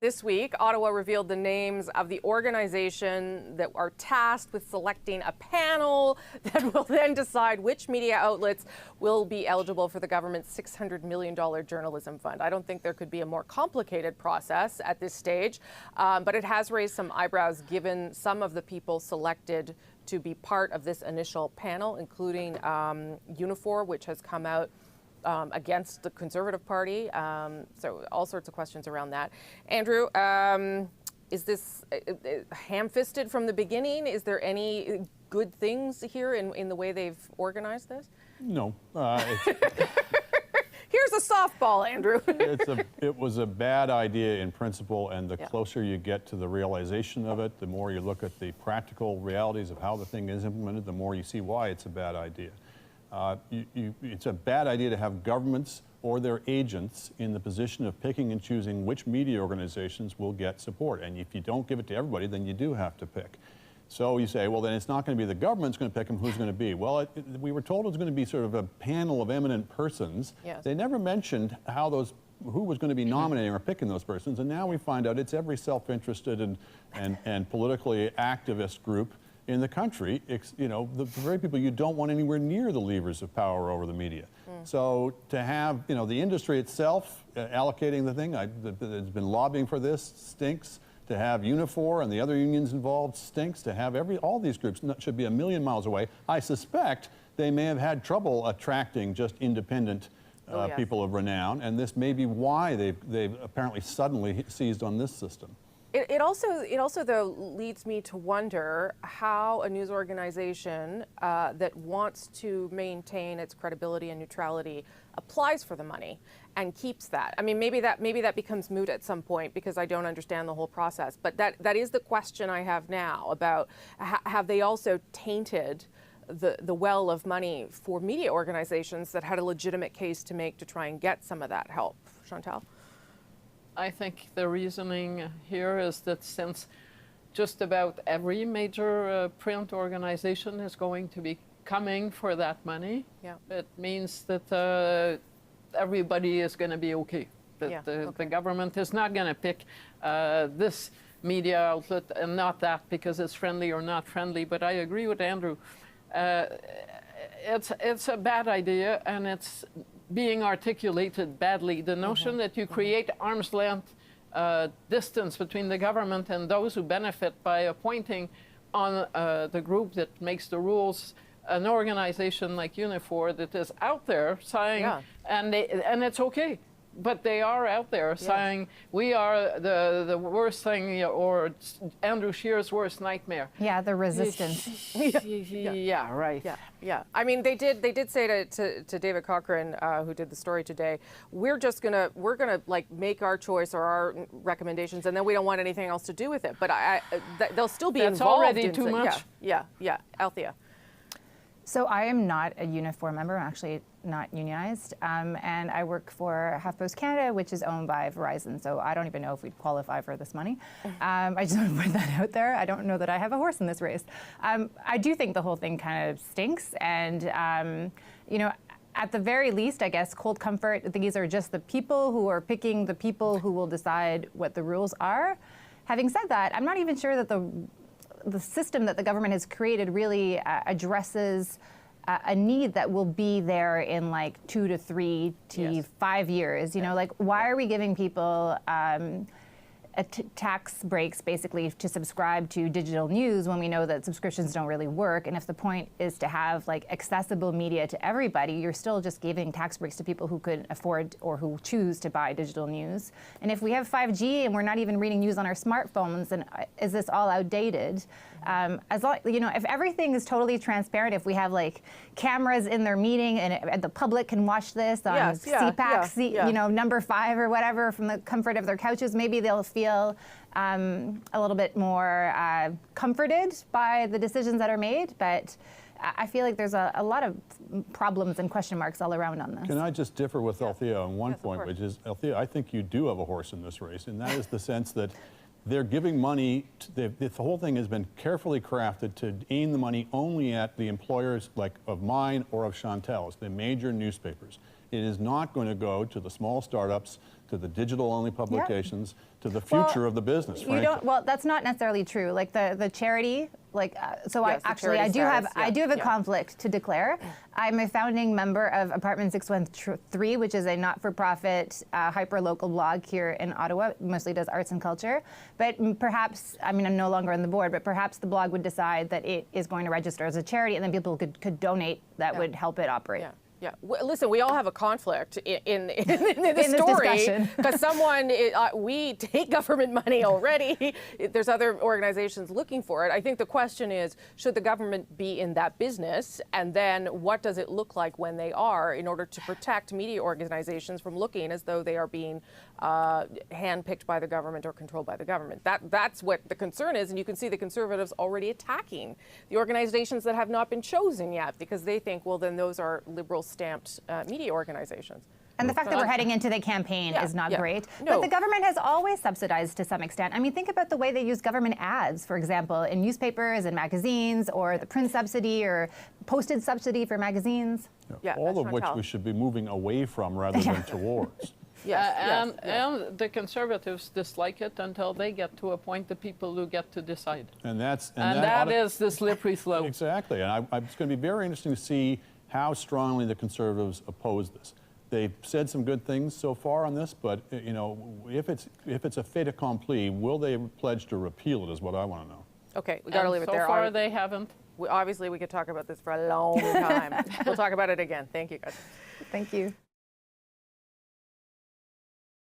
This week, Ottawa revealed the names of the organization that are tasked with selecting a panel that will then decide which media outlets will be eligible for the government's $600 million journalism fund. I don't think there could be a more complicated process at this stage, but it has raised some eyebrows given some of the people selected to be part of this initial panel, including Unifor, which has come out against the Conservative Party. So all sorts of questions around that. Andrew, is this ham-fisted from the beginning? Is there any good things here in the way they've organized this? No. Here's a softball, Andrew. It was a bad idea in principle, and the closer you get to the realization of it, the more you look at the practical realities of how the thing is implemented, the more you see why it's a bad idea. It's a bad idea to have governments or their agents in the position of picking and choosing which media organizations will get support. And if you don't give it to everybody, then you do have to pick. So you say, well, then it's not going to be the government's going to pick them, who's going to be? Well, we were told it was going to be sort of a panel of eminent persons. Yes. They never mentioned who was going to be nominating or picking those persons, and now we find out it's every self-interested and politically activist group in the country, you know, the very people you don't want anywhere near the levers of power over the media. So to have, you know, the industry itself allocating the thing, there's been lobbying for this, stinks. To have Unifor and the other unions involved stinks. To have all these groups should be a million miles away. I suspect they may have had trouble attracting just independent people of renown, and this may be why they've apparently suddenly seized on this system. It also though leads me to wonder how a news organization that wants to maintain its credibility and neutrality applies for the money and keeps that. I mean, maybe that becomes moot at some point because I don't understand the whole process. But that is the question I have now about have they also tainted the well of money for media organizations that had a legitimate case to make to try and get some of that help? Chantal? I think the reasoning here is that since just about every major print organization is going to be coming for that money, it means that everybody is going to be okay. That the government is not going to pick this media outlet and not that because it's friendly or not friendly. But I agree with Andrew. It's a bad idea, and it's being articulated badly. The notion that you create arm's length distance between the government and those who benefit by appointing on the group that makes the rules, an organization like Unifor that is out there saying, and it's okay. But they are out there saying, we are the worst thing, or Andrew Scheer's worst nightmare. Yeah, the resistance. Yeah, right. Yeah. I mean, they did say to David Cochrane, who did the story today, we're gonna like make our choice or our recommendations, and then we don't want anything else to do with it. But they'll still be That's involved. Already too much. Yeah. Althea. So I am not a Unifor member. I'm actually not unionized, and I work for HuffPost Canada, which is owned by Verizon. So I don't even know if we'd qualify for this money. I just want to put that out there. I don't know that I have a horse in this race. I do think the whole thing kind of stinks, and you know, at the very least, I guess, cold comfort. These are just the people who are picking the people who will decide what the rules are. Having said that, I'm not even sure that the system that the government has created really addresses a need that will be there in like 2 to 3 to 5 years. You know, like, why are we giving people tax breaks basically to subscribe to digital news when we know that subscriptions don't really work? And if the point is to have like accessible media to everybody, you're still just giving tax breaks to people who could afford or who choose to buy digital news. And if we have 5G and we're not even reading news on our smartphones, then is this all outdated? As long, you know, if everything is totally transparent, if we have like cameras in their meeting and the public can watch this on CPAC, you know, number 5 or whatever from the comfort of their couches, maybe they'll feel a little bit more comforted by the decisions that are made. But I feel like there's a lot of problems and question marks all around on this. Can I just differ with Althea on one point, which is, Althea, I think you do have a horse in this race, and that is the sense that they're giving money, the whole thing has been carefully crafted to aim the money only at the employers like of mine or of Chantal's, the major newspapers. It is not going to go to the small startups, to the digital-only publications, to the future of the business, You frankly. don't. Well, that's not necessarily true. Like the charity. Like so, Yes, I charity I do have a yeah. conflict to declare. I'm a founding member of Apartment 613, which is a not-for-profit hyper-local blog here in Ottawa. It mostly does arts and culture. But perhaps, I mean, I'm no longer on the board, but perhaps the blog would decide that it is going to register as a charity, and then people could donate. That would help it operate. Yeah. Yeah. Listen, we all have a conflict in the this story discussion. because we take government money already. There's other organizations looking for it. I think the question is, should the government be in that business? And then what does it look like when they are, in order to protect media organizations from looking as though they are being handpicked by the government or controlled by the government? That's what the concern is. And you can see the Conservatives already attacking the organizations that have not been chosen yet because they think, well, then those are liberal stamped media organizations. And the fact that we're heading into the campaign is not great. No. But the government has always subsidized to some extent. I mean, think about the way they use government ads, for example, in newspapers and magazines, or the print subsidy or posted subsidy for magazines. Yeah, all of that's which Chantal. we should be moving away from rather than towards. Yes, And the Conservatives dislike it until they get to appoint the people who get to decide. And that That is the slippery slope. Exactly, and it's going to be very interesting to see how strongly the Conservatives oppose this. They've said some good things so far on this, but you know, if it's a fait accompli, will they pledge to repeal it? Is what I want to know. Okay, we got to leave it there. So far, they haven't. Obviously, we could talk about this for a long time. We'll talk about it again. Thank you, guys. Thank you.